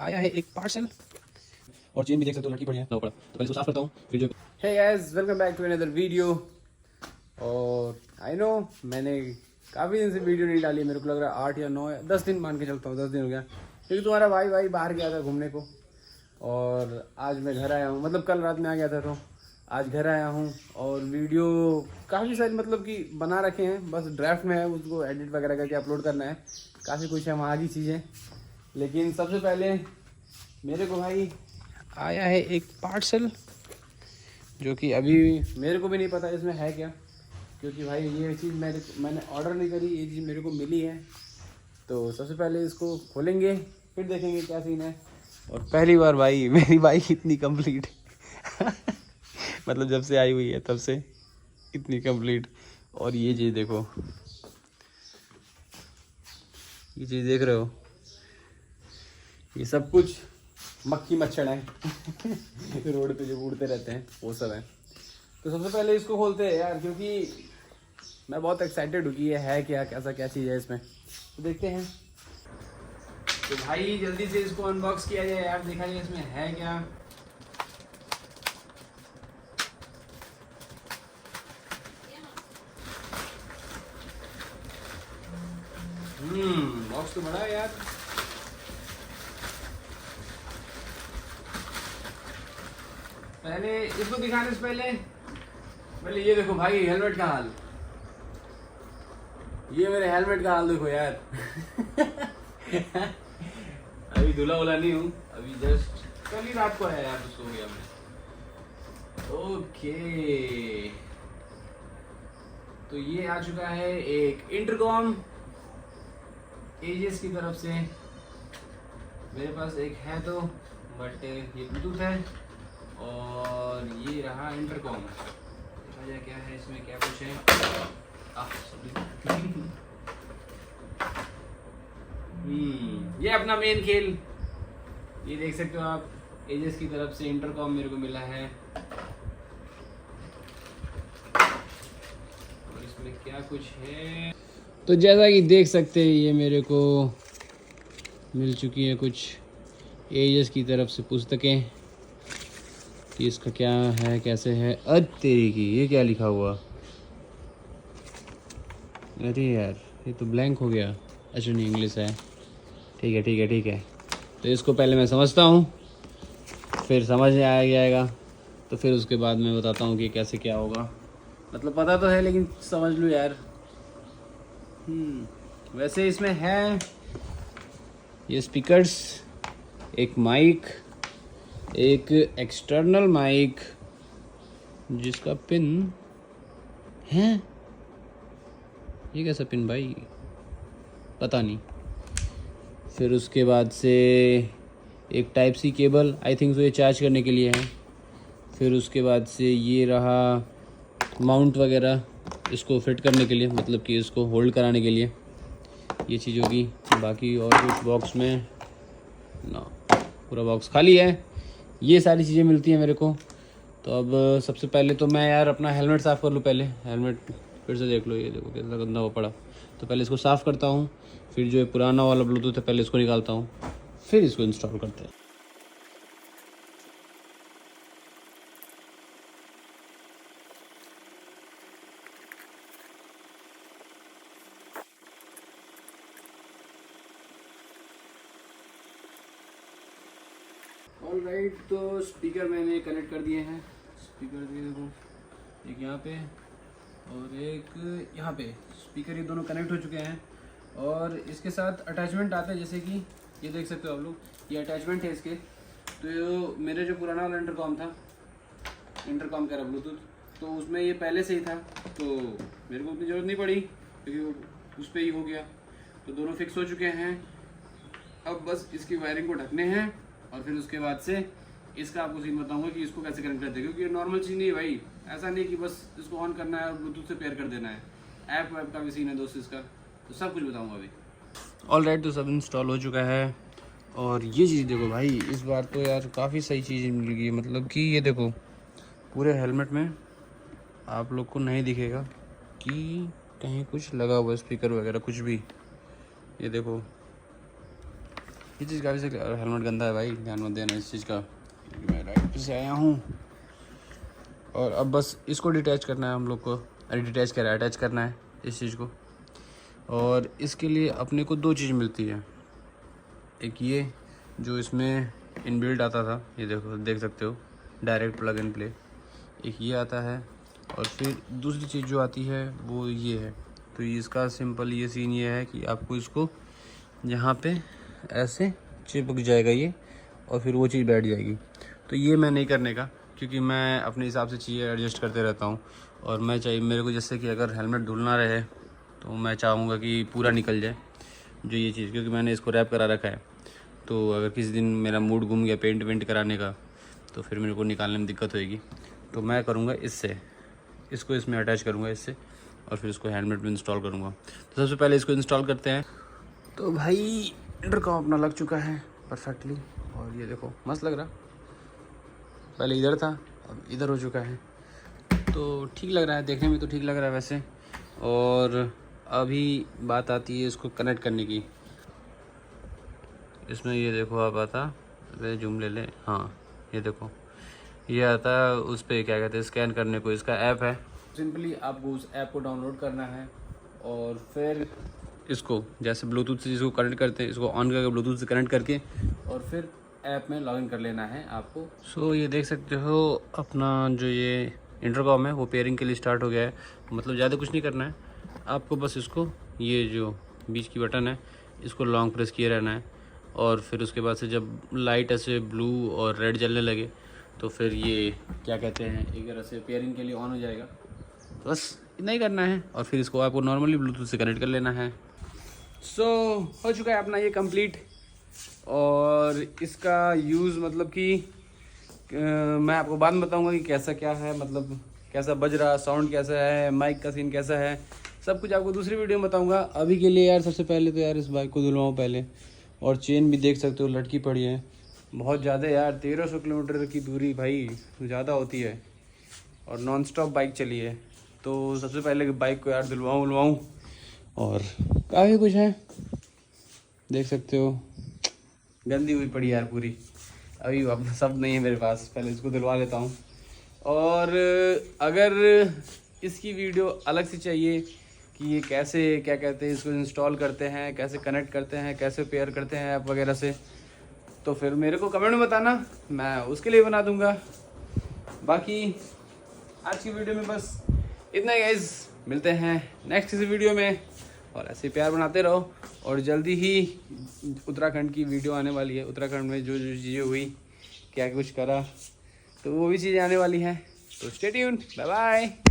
आया है एक पार्सल और चेन भी देख सकते हो, लड़की बढ़िया तो पहले इसको साफ करता हूँ फिर जो। Hey guys, welcome back to another video. और आई नो मैंने काफ़ी दिन से वीडियो नहीं डाली। मेरे को लग रहा है 8 या 9 या 10 दिन मान के चलता हूँ, 10 दिन हो गया, क्योंकि तुम्हारा भाई बाहर गया था घूमने को और आज मैं घर आया हूँ। मतलब कल रात में आ गया था तो आज घर आया हूँ और वीडियो काफ़ी सारी मतलब कि बना रखे हैं, बस ड्राफ्ट में है, उसको एडिट वगैरह करके अपलोड करना है। काफ़ी कुछ है वहाँ की चीज़ें, लेकिन सबसे पहले मेरे को भाई आया है एक पार्सल जो कि अभी मेरे को भी नहीं पता इसमें है क्या, क्योंकि भाई ये चीज़ मैंने ऑर्डर नहीं करी, ये चीज़ मेरे को मिली है। तो सबसे पहले इसको खोलेंगे फिर देखेंगे क्या सीन है। और पहली बार भाई मेरी बाइक इतनी कंप्लीट मतलब जब से आई हुई है तब से इतनी कंप्लीट। और ये चीज़ देखो, ये चीज़ देख रहे हो, ये सब कुछ मक्खी मच्छर है रोड पे जो उड़ते रहते हैं वो सब है। तो सबसे पहले इसको खोलते हैं यार, क्योंकि मैं बहुत एक्साइटेड हूँ कि ये है क्या, कैसा क्या चीज़ है इसमें। तो देखते हैं। तो भाई जल्दी से इसको अनबॉक्स किया जाए यार, देखा जाए इसमें है क्या। बॉक्स तो बड़ा है यार। पहले इसको दिखाने से पहले ये देखो भाई हेलमेट का हाल, ये मेरे हेलमेट का हाल देखो यार अभी धुला उला नहीं हूँ, अभी जस्ट कल ही रात को आया यार, सो गया मैं। ओके, तो ये आ चुका है एक इंटरकॉम एजेस की तरफ से। मेरे पास एक है तो, बट ये ब्लूटूथ है। और ये रहा इंटरकॉम, देखा जाए क्या है इसमें, क्या कुछ है। ये अपना मेन खेल, ये देख सकते हो आप, एजेस की तरफ से इंटरकॉम मेरे को मिला है। और इसमें क्या कुछ है, तो जैसा कि देख सकते हैं ये मेरे को मिल चुकी है कुछ एजेस की तरफ से पुस्तकें कि इसका क्या है कैसे है। तेरी की ये क्या लिखा हुआ, अरे यार ये तो ब्लैंक हो गया। अच्छा नहीं, इंग्लिश है, ठीक है। तो इसको पहले मैं समझता हूँ, फिर समझ में आ जाएगा, तो फिर उसके बाद मैं बताता हूँ कि कैसे क्या होगा। मतलब पता तो है लेकिन समझ लूँ यार। वैसे इसमें है ये स्पीकर्स, एक माइक, एक एक्सटर्नल माइक जिसका पिन है, ये कैसा पिन भाई पता नहीं। फिर उसके बाद से एक type C cable, I think so ये चार्ज करने के लिए है। फिर उसके बाद से ये रहा माउंट वगैरह इसको फिट करने के लिए, मतलब कि इसको होल्ड कराने के लिए ये चीज़ होगी। बाकी और कुछ बॉक्स में ना, पूरा बॉक्स खाली है। ये सारी चीज़ें मिलती हैं मेरे को। तो अब सबसे पहले तो मैं यार अपना हेलमेट साफ़ कर लूँ। पहले हेलमेट फिर से देख लो, ये देखो कैसा गंदा हुआ पड़ा। तो पहले इसको साफ़ करता हूँ, फिर जो पुराना वाला ब्लूटूथ है पहले इसको निकालता हूँ, फिर इसको इंस्टॉल करते हैं। ऑलराइट, तो स्पीकर मैंने कनेक्ट कर दिए हैं। स्पीकर देखो, एक यहाँ पे और एक यहाँ पे, स्पीकर ये दोनों कनेक्ट हो चुके हैं। और इसके साथ अटैचमेंट आते हैं, जैसे कि ये देख सकते हो आप लोग, ये अटैचमेंट है इसके। तो मेरे जो पुराना वाला इंटरकॉम था, इंटरकॉम कह रहा ब्लूटूथ, तो उसमें ये पहले से ही था, तो मेरे को उतनी ज़रूरत नहीं पड़ी क्योंकि उस पर ही हो गया। तो दोनों फिक्स हो चुके हैं। अब बस इसकी वायरिंग को ढकने हैं और फिर उसके बाद से इसका आपको सीन बताऊंगा कि इसको कैसे कनेक्ट करते हैं, क्योंकि ये नॉर्मल चीज़ नहीं है भाई। ऐसा नहीं कि बस इसको ऑन करना है और ब्लूटूथ से पेयर कर देना है, ऐप वैप का भी सीन है दोस्त इसका। तो सब कुछ बताऊंगा अभी। ऑलराइट, तो सब इंस्टॉल हो चुका है। और ये चीज़ देखो भाई, इस बार तो यार काफ़ी सही चीज़ मिल गई है। मतलब कि ये देखो पूरे हेलमेट में आप लोग को नहीं दिखेगा कि कहीं कुछ लगा हुआ स्पीकर वगैरह कुछ भी। ये देखो ये चीज़ काफ़ी सही। और हेलमेट गंदा है भाई, ध्यान मत देना इस चीज़ का, क्योंकि मैं राइड पे से आया हूँ। और अब बस इसको डिटैच करना है हम लोग को, अरे डिटैच कर अटैच करना है इस चीज़ को। और इसके लिए अपने को 2 चीज़ मिलती है, एक ये जो इसमें इनबिल्ट आता था, ये देखो देख सकते हो, डायरेक्ट प्लग एंड प्ले, एक ये आता है। और फिर दूसरी चीज़ जो आती है वो ये है। तो इसका सिंपल ये सीन ये है कि आपको इसको यहाँ पे ऐसे चिपक जाएगा ये, और फिर वो चीज़ बैठ जाएगी। तो ये मैं नहीं करने का, क्योंकि मैं अपने हिसाब से चीज़ें एडजस्ट करते रहता हूँ। और मैं चाहिए मेरे को, जैसे कि अगर हेलमेट धुलना रहे तो मैं चाहूँगा कि पूरा निकल जाए जो ये चीज़, क्योंकि मैंने इसको रैप करा रखा है। तो अगर किसी दिन मेरा मूड घूम गया पेंट वेंट कराने का, तो फिर मेरे को निकालने में दिक्कत होएगी। तो मैं करूँगा इससे, इसको इसमें अटैच करूँगा इससे, और फिर इसको हेलमेट में इंस्टॉल करूँगा। तो सबसे पहले इसको इंस्टॉल करते हैं। तो भाई इंटरकॉम अपना लग चुका है परफेक्टली, और ये देखो मस्त लग रहा। पहले इधर था, अब इधर हो चुका है, तो ठीक लग रहा है, देखने में तो ठीक लग रहा है वैसे। और अभी बात आती है इसको कनेक्ट करने की। इसमें ये देखो आप आता, अरे जूम ले ले, हाँ ये देखो ये आता है उस पर क्या कहते हैं स्कैन करने को, इसका ऐप है। सिंपली आपको उस ऐप को डाउनलोड करना है, और फिर इसको जैसे ब्लूटूथ से इसको कनेक्ट करते हैं, इसको ऑन करके ब्लूटूथ से कनेक्ट करके, और फिर ऐप में लॉगिन कर लेना है आपको। सो ये देख सकते हो अपना जो ये इंटरकॉम है वो पेयरिंग के लिए स्टार्ट हो गया है। मतलब ज़्यादा कुछ नहीं करना है आपको, बस इसको ये जो बीच की बटन है इसको लॉन्ग प्रेस किए रहना है, और फिर उसके बाद से जब लाइट ऐसे ब्लू और रेड जलने लगे तो फिर ये क्या कहते हैं एक तरह से पेयरिंग के लिए ऑन हो जाएगा। बस इतना ही करना है, और फिर इसको आपको नॉर्मली ब्लूटूथ से कनेक्ट कर लेना है। सो हो चुका है अपना ये कंप्लीट। और इसका यूज़ मतलब कि मैं आपको बाद में बताऊंगा कि कैसा क्या है, मतलब कैसा बज रहा, साउंड कैसा है, माइक का सीन कैसा है, सब कुछ आपको दूसरी वीडियो में बताऊंगा। अभी के लिए यार सबसे पहले तो यार इस बाइक को धुलवाऊँ पहले। और चेन भी देख सकते हो लटकी पड़ी है, बहुत ज़्यादा यार, 1300 किलोमीटर की दूरी भाई ज़्यादा होती है, और नॉन स्टॉप बाइक चली है। तो सबसे पहले बाइक को यार धुलवाऊँ, और काफ़ी कुछ है देख सकते हो, गंदी हुई पड़ी यार पूरी। अभी अब सब नहीं है मेरे पास, पहले इसको धुलवा लेता हूँ। और अगर इसकी वीडियो अलग से चाहिए कि ये कैसे क्या कहते हैं इसको इंस्टॉल करते हैं, कैसे कनेक्ट करते हैं, कैसे पेयर करते हैं ऐप वगैरह से, तो फिर मेरे को कमेंट में बताना, मैं उसके लिए बना दूंगा। बाकी आज की वीडियो में बस इतना ही गाइस, मिलते हैं नेक्स्ट किसी वीडियो में, और ऐसे प्यार बनाते रहो। और जल्दी ही उत्तराखंड की वीडियो आने वाली है, उत्तराखंड में जो जो चीज़ें हुई, क्या कुछ करा, तो वो भी चीज़ें आने वाली हैं। तो स्टे ट्यून्ड, बाय बाय।